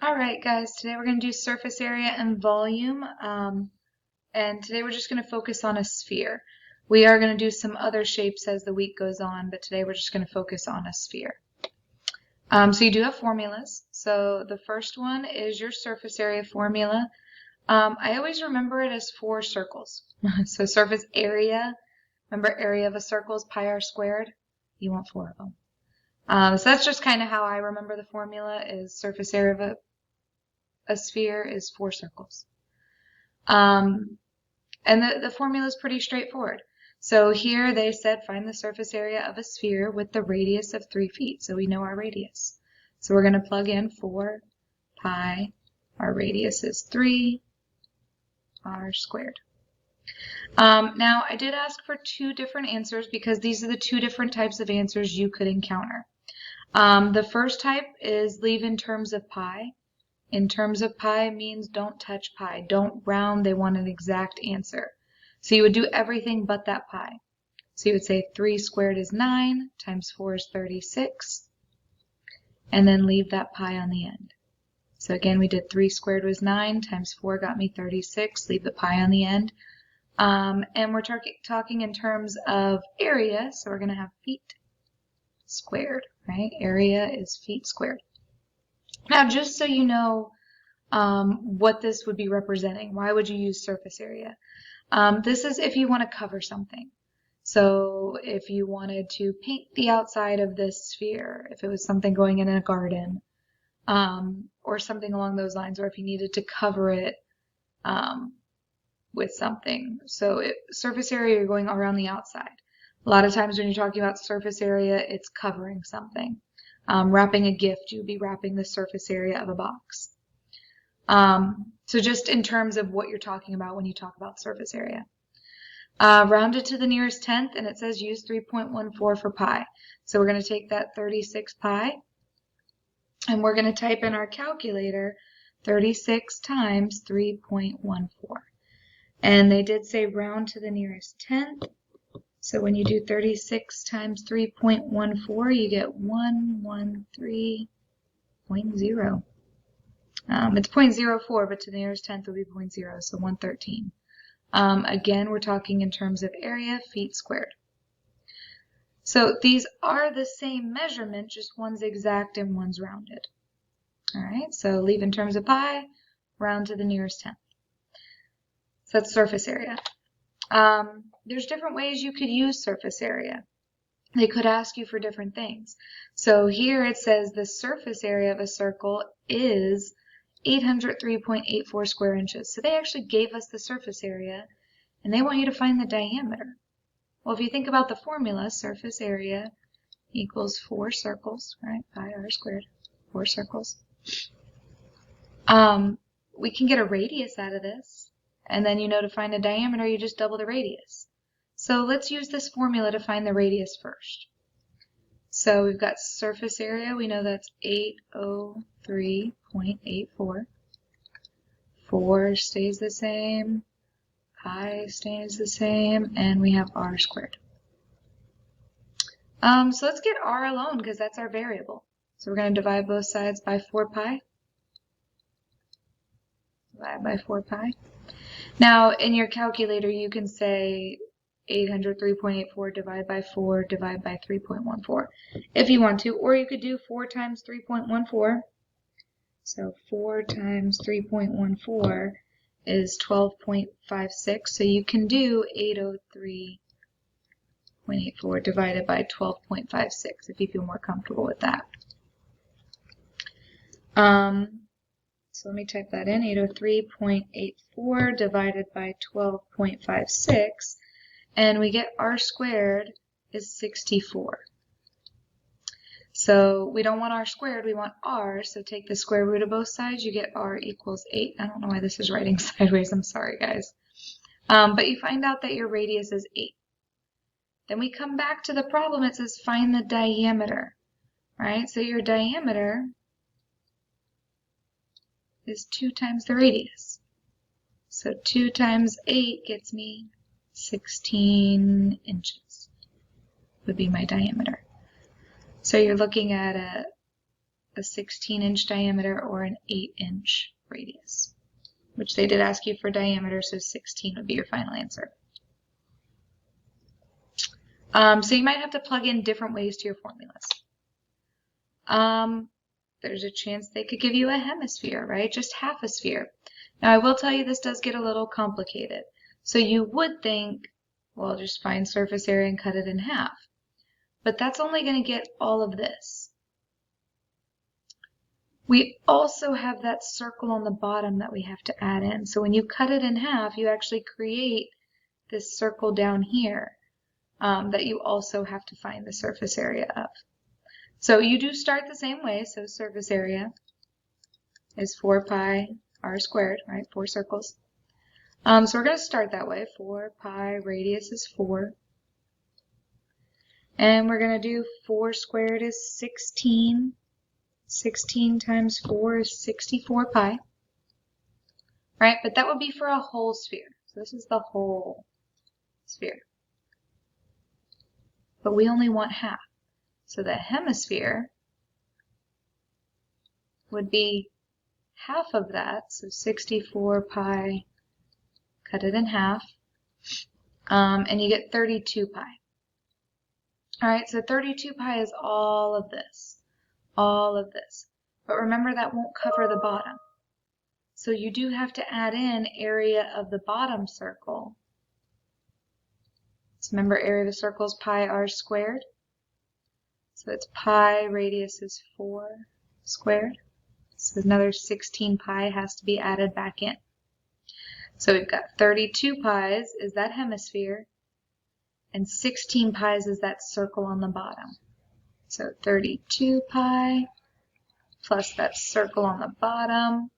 All right, guys, today we're going to do surface area and volume. And today we're just going to focus on a sphere. We are going to do some other shapes as the week goes on, but today we're just going to focus on a sphere. So you do have formulas. So the first one is your surface area formula. I always remember it as 4 circles. So surface area, remember area of a circle is pi r squared. You want 4 of them. So that's just kind of how I remember the formula is surface area of a sphere is 4 circles. And the formula is pretty straightforward. So here they said find the surface area of a sphere with the radius of 3 feet. So we know our radius. So we're going to plug in 4 pi. Our radius is 3 r squared. Now I did ask for 2 different answers because these are the 2 different types of answers you could encounter. The first type is leave in terms of pi. In terms of pi means don't touch pi. Don't round. They want an exact answer. So you would do everything but that pi. So you would say 3 squared is 9 times 4 is 36. And then leave that pi on the end. So again, we did 3 squared was 9 times 4 got me 36. Leave the pi on the end. And we're talking in terms of area. So we're going to have feet squared, right? Area is feet squared. Now, just so you know what this would be representing, why would you use surface area? This is if you want to cover something. So if you wanted to paint the outside of this sphere, if it was something going in a garden, or something along those lines, or if you needed to cover it with something. So surface area, you're going around the outside. A lot of times when you're talking about surface area, it's covering something. Wrapping a gift, you'd be wrapping the surface area of a box. So just in terms of what you're talking about when you talk about surface area. Round it to the nearest tenth, and it says use 3.14 for pi. So we're going to take that 36 pi, and we're going to type in our calculator 36 times 3.14. And they did say round to the nearest tenth. So when you do 36 times 3.14, you get 113.0. It's 0.04, but to the nearest tenth will be 0.0, so 113. Again, we're talking in terms of area, feet squared. So these are the same measurement, just one's exact and one's rounded. All right, so leave in terms of pi, round to the nearest tenth. So that's surface area. There's different ways you could use surface area. They could ask you for different things. So here it says the surface area of a circle is 803.84 square inches. So they actually gave us the surface area, and they want you to find the diameter. Well, if you think about the formula, surface area equals 4 circles, right? Pi r squared, 4 circles. We can get a radius out of this, and then you know to find a diameter, you just double the radius. So let's use this formula to find the radius first. So we've got surface area, we know that's 803.84. 4 stays the same, pi stays the same, and we have r squared. So let's get r alone because that's our variable. So we're going to divide both sides by 4 pi. Divide by 4 pi. Now, in your calculator, you can say 803.84 divided by 4 divided by 3.14 if you want to, or you could do 4 times 3.14. So 4 times 3.14 is 12.56. So you can do 803.84 divided by 12.56 if you feel more comfortable with that. So let me type that in, 803.84 divided by 12.56, and we get r squared is 64. So we don't want r squared, we want r, so take the square root of both sides, you get r equals 8. I don't know why this is writing sideways, I'm sorry guys. But you find out that your radius is 8. Then we come back to the problem, it says find the diameter, right? So your diameter is 2 times the radius. So 2 times 8 gets me 16 inches would be my diameter. So you're looking at a 16-inch diameter or an 8-inch radius, which they did ask you for diameter, so 16 would be your final answer. So you might have to plug in different ways to your formulas. There's a chance they could give you a hemisphere, right? Just half a sphere. Now I will tell you this does get a little complicated. So you would think, well, just find surface area and cut it in half. But that's only going to get all of this. We also have that circle on the bottom that we have to add in. So when you cut it in half, you actually create this circle down here that you also have to find the surface area of. So you do start the same way. So surface area is 4 pi r squared, right? 4 circles. So we're going to start that way. 4 pi, radius is 4. And we're going to do 4 squared is 16. 16 times 4 is 64 pi. Right? But that would be for a whole sphere. So this is the whole sphere. But we only want half. So the hemisphere would be half of that. So 64 pi, cut it in half. And you get 32 pi. Alright, so 32 pi is all of this. All of this. But remember, that won't cover the bottom. So you do have to add in area of the bottom circle. So remember, area of the circle is pi r squared. So it's pi, radius is 4 squared. So another 16 pi has to be added back in. So we've got 32 pi's is that hemisphere, and 16 pi's is that circle on the bottom. So 32 pi plus that circle on the bottom,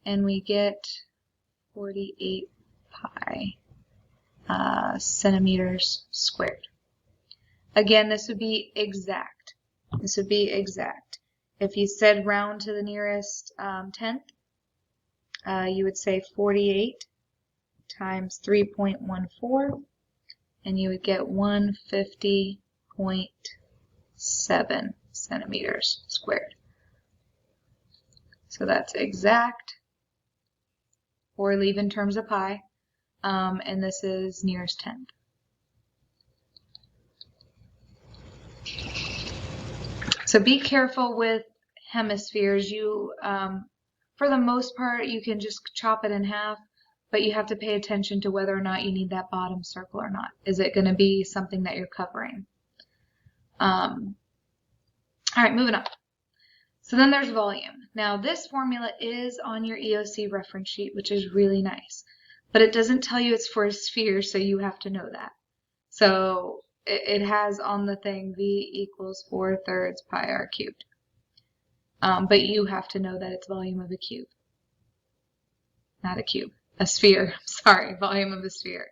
and we get 48 pi centimeters squared. Again, this would be exact. This would be exact. If you said round to the nearest tenth, you would say 48 times 3.14, and you would get 150.7 centimeters squared. So that's exact, or leave in terms of pi, and this is nearest tenth. So be careful with hemispheres. You, for the most part, you can just chop it in half, but you have to pay attention to whether or not you need that bottom circle or not. Is it going to be something that you're covering? All right, moving on. So then there's volume. Now this formula is on your EOC reference sheet, which is really nice, but it doesn't tell you it's for a sphere, so you have to know that. So it has on the thing V equals 4/3 pi r cubed. But you have to know that it's volume of a cube. Not a cube, a sphere. Sorry, volume of a sphere.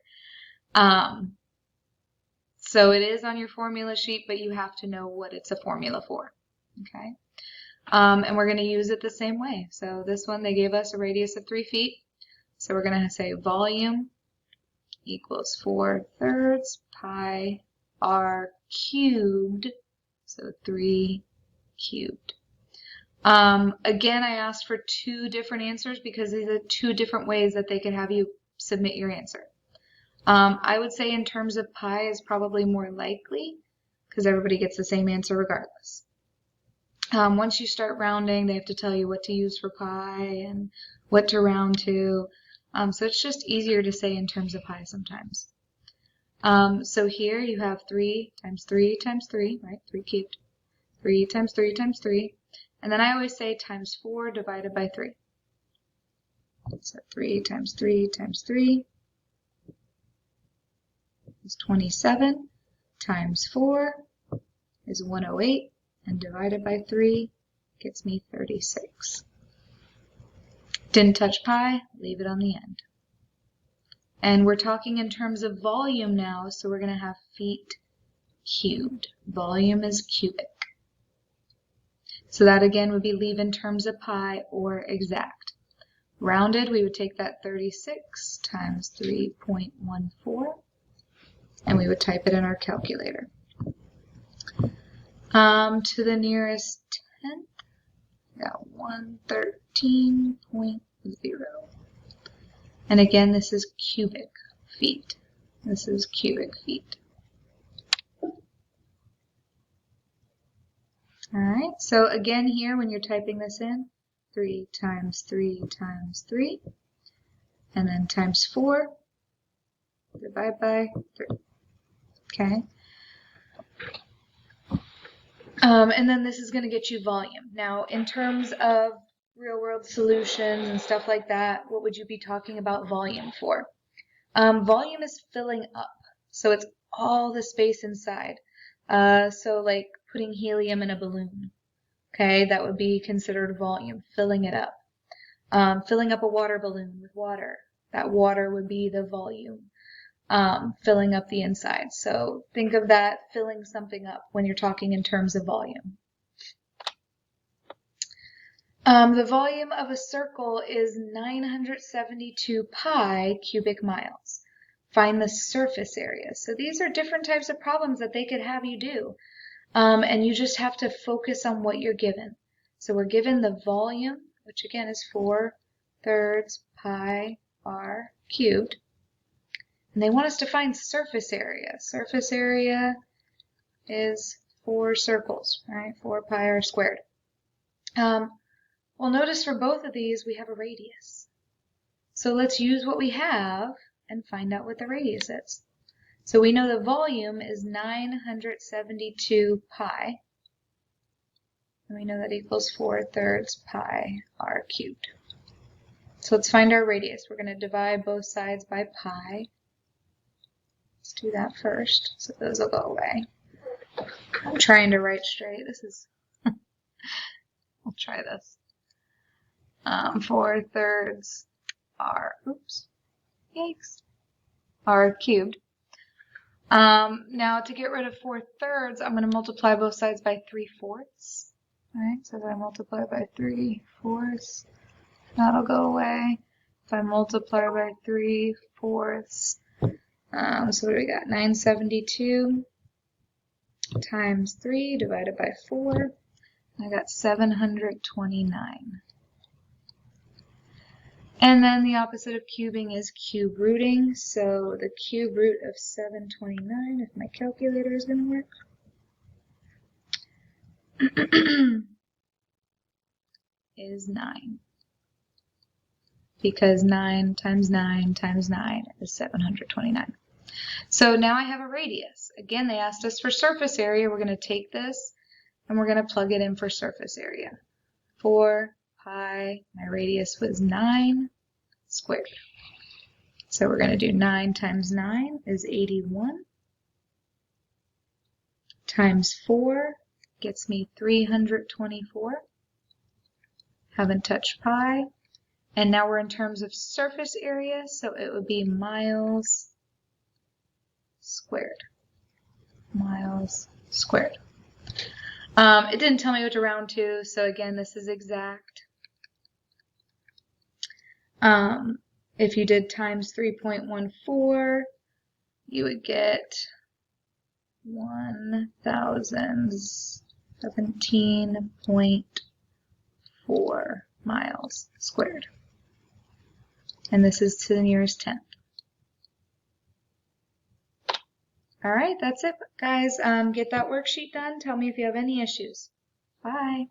So it is on your formula sheet, but you have to know what it's a formula for. Okay. And we're going to use it the same way. So this one, they gave us a radius of 3 feet. So we're going to say volume equals 4/3 pi r cubed. So 3 cubed. Again, I asked for 2 different answers because these are 2 different ways that they could have you submit your answer. I would say in terms of pi is probably more likely because everybody gets the same answer regardless. Once you start rounding, they have to tell you what to use for pi and what to round to. So it's just easier to say in terms of pi sometimes. So here you have 3 times 3 times 3, right? 3 cubed. 3 times 3 times 3. And then I always say times 4 divided by 3. So 3 times 3 times 3 is 27. Times 4 is 108. And divided by 3 gets me 36. Didn't touch pi, leave it on the end. And we're talking in terms of volume now, so we're going to have feet cubed. Volume is cubic. So that again would be leave in terms of pi or exact. Rounded, we would take that 36 times 3.14, and we would type it in our calculator. To the nearest tenth, got 113.0. And again, this is cubic feet. This is cubic feet. All right, so again here when you're typing this in, 3 times 3 times 3, and then times 4, divide by 3. Okay. And then this is going to get you volume. Now, in terms of real-world solutions and stuff like that, what would you be talking about volume for? Volume is filling up, so it's all the space inside. So like putting helium in a balloon, okay, that would be considered volume, filling it up. Filling up a water balloon with water, that water would be the volume. Filling up the inside. So think of that filling something up when you're talking in terms of volume. The volume of a circle is 972 pi cubic miles. Find the surface area. So these are different types of problems that they could have you do. And you just have to focus on what you're given. So we're given the volume, which again is 4/3 pi r cubed. And they want us to find surface area. Surface area is 4 circles, right? 4 pi r squared. Well, notice for both of these, we have a radius. So let's use what we have and find out what the radius is. So we know the volume is 972 pi. And we know that equals 4/3 pi r cubed. So let's find our radius. We're going to divide both sides by pi. Let's do that first, so those will go away. I'm trying to write straight. This is, I'll try this. 4/3 r, oops, yikes, r cubed. Now to get rid of 4/3, I'm going to multiply both sides by 3/4. All right, so if I multiply by 3/4, that'll go away. If I multiply by 3/4, so what do we got? 972 times 3 divided by 4. I got 729. And then the opposite of cubing is cube rooting. So the cube root of 729, if my calculator is going to work, is 9. Because 9 times 9 times 9 is 729. So now I have a radius. Again, they asked us for surface area. We're going to take this and we're going to plug it in for surface area. 4 pi, my radius was 9 squared. So we're going to do 9 times 9 is 81. Times 4 gets me 324. Haven't touched pi. And now we're in terms of surface area, so it would be miles squared. Miles squared. It didn't tell me what to round to, so again, this is exact. If you did times 3.14, you would get 1017.4 miles squared. And this is to the nearest tenth. All right, that's it, guys. Get that worksheet done. Tell me if you have any issues. Bye.